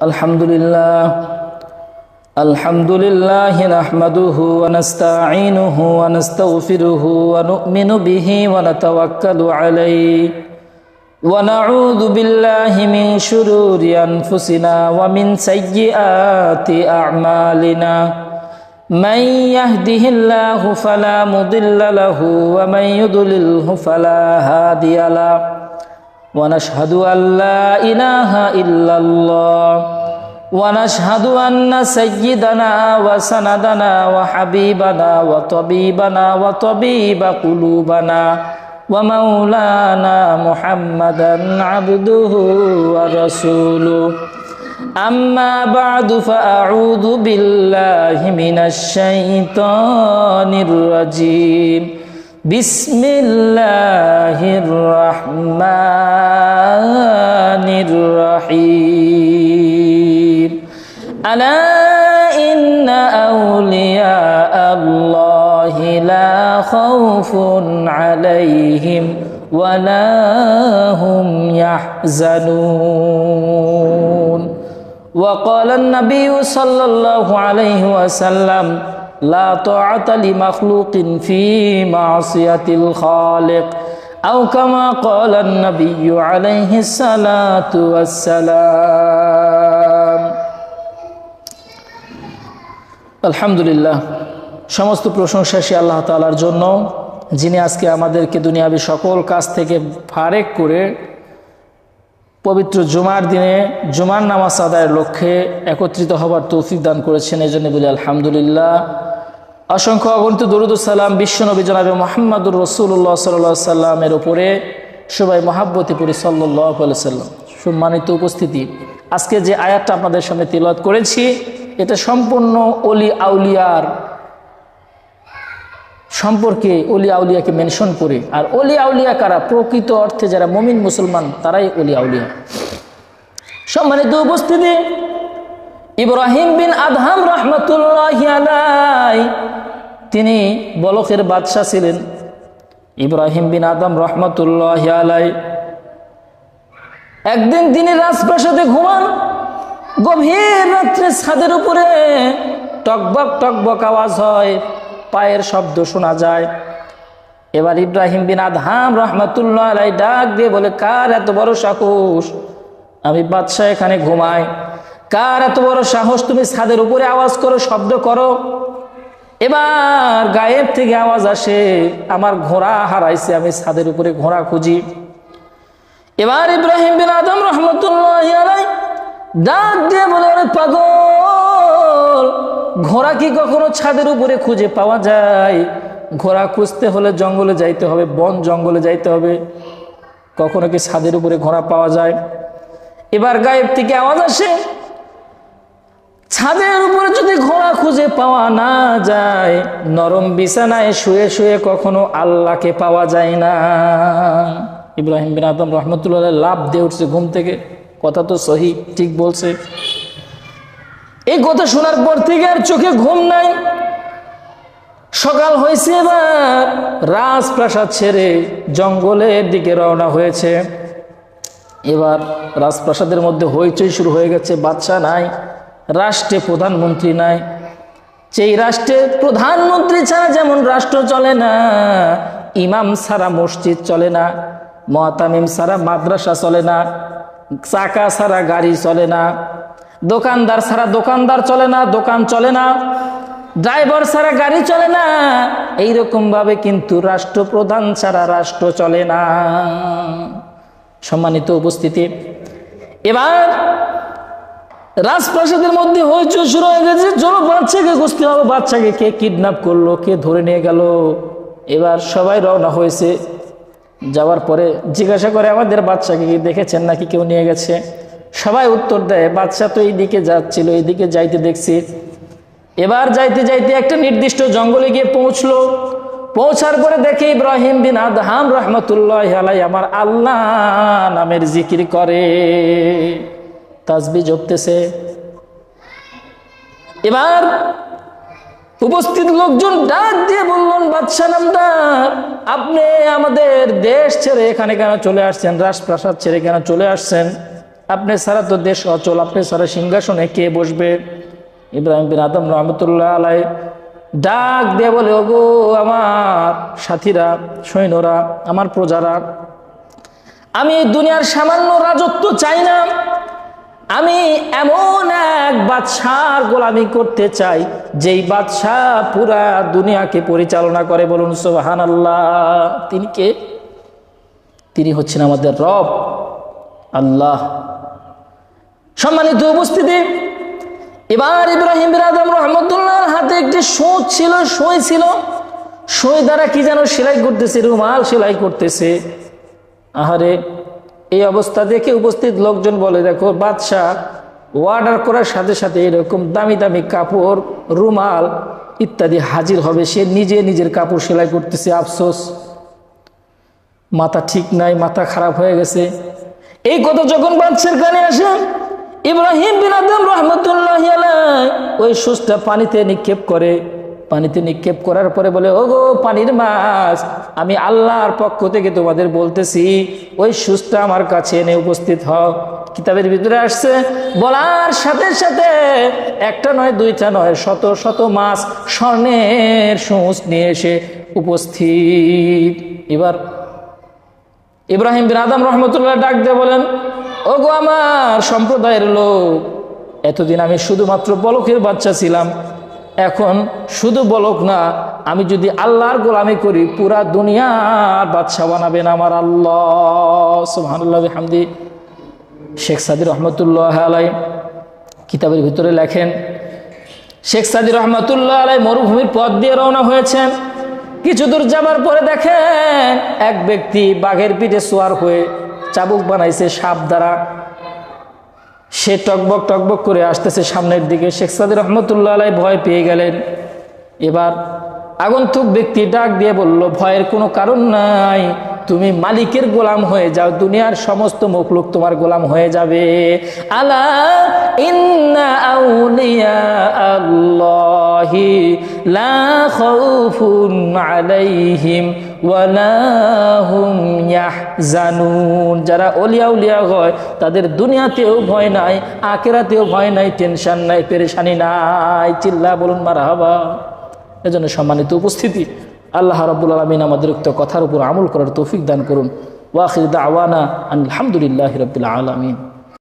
আলহামদুলিল্লাহ নাহমাদুহু ওয়া নাস্তাঈনুহু ওয়া নাস্তাগফিরুহু ওয়া নু'মিনু বিহি ওয়া নাতাওয়াক্কালু আলাইহি ওয়া নাউযু বিল্লাহি মিন শুরুরি আনফুসিনা ওয়া মিন সাইয়্যিআতি আ'মালিনা মান ইয়াহদিহিল্লাহু ফালা মুদিল্লা লাহু ওয়া মান ইউদ্লিলহু ফালা হাদিয়া লাহু ওয়া নাশহাদু আল্লা ইলাহা ইল্লাল্লাহ ونشهد أن سيدنا وسندنا وحبيبنا وطبيبنا وطبيب قلوبنا ومولانا محمدا عبده ورسوله أما بعد فأعوذ بالله من الشيطان الرجيم بسم الله الرحمن الرحيم ألا إن أولياء الله لا خوف عليهم ولا هم يحزنون وقال النبي صلى الله عليه وسلم لا طاعة لمخلوق في معصية الخالق أو كما قال النبي عليه الصلاة والسلام আলহামদুলিল্লাহ, সমস্ত প্রশংসা সে আল্লাহ তাআলার জন্য, যিনি আজকে আমাদেরকে দুনিয়াবী সকল কাজ থেকে ফারেক করে পবিত্র জুমার দিনে জুমার নামাজ আদায়ের লক্ষ্যে একত্রিত হবার তৌফিক দান করেছেন। এই জন্য বলি আলহামদুলিল্লাহ। অসংখ্য অগণিত দরুদ ও সালাম বিশ্বনবী জনাবে মুহাম্মদুর রাসূলুল্লাহ সাল্লাল্লাহু আলাইহি সাল্লামের উপরে সবাই মহাব্বতে পড়ি সাল্লাল্লাহু আলাইহি সাল্লাম। সম্মানিত উপস্থিতি, আজকে যে আয়াতটা আপনাদের সামনে তিলাওয়াত করেছি, এটা সম্পূর্ণ অলি আউলিয়ার সম্পর্কে, অলি আউলিয়াকে মেনশন করে। আর অলি আউলিয়া কারা? প্রকৃত অর্থে যারা মুমিন মুসলমান, তারাই অলি আউলিয়া। সম্মানিত উপস্থিতি, ইব্রাহিম বিন আদহাম রাহমাতুল্লাহি আলাইহি তিনি বলখের বাদশা ছিলেন। ইব্রাহিম বিন আদম রাহমাতুল্লাহি আলাইহি একদিন তিনি রাজপ্রাসাদে ঘুমান। গভীর রাত্রে ছাদের উপরে টকবক টকবক আওয়াজ হয়, পায়ের শব্দ শোনা যায়। এবার ইব্রাহিম বিন আদহাম রাহমাতুল্লাহ আলাইহি ডাক দিয়ে বলে, কার এত বড় সাহস? আমি বাদশা এখানে ঘুমাই, কার এত বড় সাহস তুমি ছাদের উপরে আওয়াজ করো, শব্দ করো? এবার গায়েব থেকে আওয়াজ আসে, আমার ঘোড়া হারাইছে, আমি ছাদের উপরে ঘোড়া খুঁজি। এবার ইব্রাহিম বিন আদম রাহমাতুল্লাহ আলাইহি ডাক দিয়ে বলে, আরে পাগল, ঘোড়া কি কখনো ছাদের উপরে খুঁজে পাওয়া যায়? ঘোড়া খুঁজতে হলে জঙ্গলে যাইতে হবে, বন জঙ্গলে যাইতে হবে, কখনো কি ছাদের উপরে ঘোড়া পাওয়া যায়? এবার গায়েব থেকে আওয়াজ আসে, ছাদের উপরে যদি ঘোড়া খুঁজে পাওয়া না যায়, নরম বিছানায় শুয়ে শুয়ে কখনো আল্লাহকে পাওয়া যায় না। ইব্রাহিম বিন আদম রাহমাতুল্লাহ লাভ দিয়ে উঠছে ঘুম থেকে। কথা তো সহি, ঠিক বলছে। এই কথা শোনার পর থেকে আর চোখে ঘুম নাই। সকাল হয়েছে, এবার রাজপ্রাসাদ ছেড়ে জঙ্গলের দিকে রওনা হয়েছে। এবার রাজপ্রাসাদের মধ্যে হইচই শুরু হয়ে গেছে। বাদশা নাই, রাষ্ট্রে প্রধানমন্ত্রী নাই। সেই রাষ্ট্রের প্রধানমন্ত্রী ছাড়া যেমন রাষ্ট্র চলে না, ইমাম ছাড়া মসজিদ চলে না, মুআতামিম ছাড়া মাদ্রাসা চলে না, চাকা ছাড়া গাড়ি চলে না, দোকানদার ছাড়া দোকানদার চলে না, দোকান চলে না, ড্রাইভার ছাড়া গাড়ি চলে না। এইরকম ভাবে কিন্তু রাষ্ট্রপ্রধান ছাড়া রাষ্ট্র চলে না। সম্মানিত উপস্থিতি, এবার রাজপ্রাসাদের মধ্যে হইচই শুরু হয়ে গেছে। চলো বাচ্চাকে খুঁজতে হবে, বাচ্চাকে কে কিডন্যাপ করলো, কে ধরে নিয়ে গেল। এবার সবাই রওনা হয়েছে। যাওয়ার পরে জিজ্ঞাসা করে, আমাদের বাচ্চাকে কি দেখেছেন নাকি কেউ নিয়ে গেছে? সবাই উত্তর দেয়, বাচ্চা তো এইদিকে যাচ্ছিল, এইদিকে যাইতে দেখছি। এবার যাইতে যাইতে একটা নির্দিষ্ট জঙ্গলে গিয়ে পৌঁছলো। পৌঁছার পরে দেখে ইব্রাহিম বিন আদহাম রাহমাতুল্লাহ আলাইহি আমার আল্লাহ নামের জিকির করে, তাসবিহ জপতেছে। এবার উপস্থিত লোকজন ডাক দিয়ে বললেন, বাদশা নামদার, আপনি আমাদের দেশ ছেড়ে এখানে কেন চলে আসছেন? রাজপ্রাসাদ ছেড়ে কেন চলে আসছেন? আপনি ছাড়া তো দেশ অচল, আপনি ছাড়া সিংহাসনে কে বসবে? ইব্রাহিম বিন আদম রহমতুল্লাহ আলাই ডাক দিয়ে বলে, ওগো আমার সাথীরা, সৈন্যরা, আমার প্রজারা, আমি এই দুনিয়ার সামান্য রাজত্ব চাই না, আমি এমন এক বাদশার গোলামি করতে চাই যেই বাদশাহ পুরা দুনিয়াকে পরিচালনা করে। বলুন সুবহানাল্লাহ। তিনি কে? তিনি হচ্ছেন আমাদের রব আল্লাহ। সম্মানিত উপস্থিতি, এবার ইব্রাহিম বিন আদম রহমতুল্লাহর হাতে একটি সুই ছিল, সুই দ্বারা কি যেন সেলাই করতেছে, রুমাল সেলাই করতেছে। আহারে, এই অবস্থা দেখে উপস্থিত লোকজন বলে, দেখো বাদশাহ অর্ডার করার সাথে সাথে এরকম দামি দামি কাপড়, রুমাল ইত্যাদি হাজির হবে, সে নিজে নিজের কাপড় সেলাই করতেছে। আফসোস, মাথা ঠিক নাই, মাথা খারাপ হয়ে গেছে। এই কথা যখন বাদশার কানে আসে, ইব্রাহিম বিন আদম রহমতুল্লাহ আলাইহি ওই সুসটা পানিতে নিক্ষেপ করে। পানিতে নিক্ষেপ করার পরে বলে, ওগো পানির মাছ, আমি আল্লাহর পক্ষ থেকে তোমাদের বলতেছি, ওই সুসটা আমার কাছে এনে উপস্থিত হও। কিতাবের ভিতরে আসছে, বলার সাথে সাথে একটা নয়, দুইটা নয়, শত শত মাছ স্বর্ণের সুস নিয়ে এসে উপস্থিত। এবার ইব্রাহিম বিন আদম রহমতুল্লাহ ডাক দিয়ে বলেন, ওগো আমার সম্প্রদায়ের লোক, এতদিন আমি শুধুমাত্র বলকের বাচ্চা ছিলাম, এখন শুধু বলক না, আমি যদি আল্লাহর গোলামি করি পুরা দুনিয়ার বাদশা বানাবেন আমার আল্লাহ। সুবহানাল্লাহ বিহামদি। শেখ সাদি রহমতুল্লাহ আলাইহি কিতাবের ভিতরে লেখেন, শেখ সাদি রহমতুল্লাহ আলাইহি মরুভূমির পথ দিয়ে রওনা হয়েছেন। কিছু দূর যাবার পরে দেখেন এক ব্যক্তি বাঘের পিঠে সোয়ার হয়ে চাবুক বানাইছে সাপ দ্বারা, সে টকবক টকবক করে আসতেছে সামনের দিকে। শেখ সাদি রহমতুল্লাহ আলাইহি ভয় পেয়ে গেলেন। এবার আগন্তুক ব্যক্তি ডাক দিয়ে বলল, ভয়ের কোনো কারণ নাই, তুমি মালিকের গোলাম হয়ে যাও, দুনিয়ার সমস্ত মখলুক তোমার গোলাম হয়ে যাবে। আলা ইন্না আউলিয়া আল্লাহি লা খাউফুন আলাইহিম ওয়ালা হুম ইয়াহজানুন। যারা ওলিয়া উলিয়া হয় তাদের দুনিয়াতেও ভয় নাই, আখিরাতেও ভয় নাই, টেনশন নাই, পেরেশানি নাই। চিল্লা বলুন মারহাবা। এজন্য সম্মানিত উপস্থিতি, আল্লাহ রাব্বুল আলামিন আমাদের উক্ত কথার উপর আমল করার তৌফিক দান করুন। ওয়া আখির দাওয়ানা আলহামদুলিল্লাহি রাব্বিল আলামিন।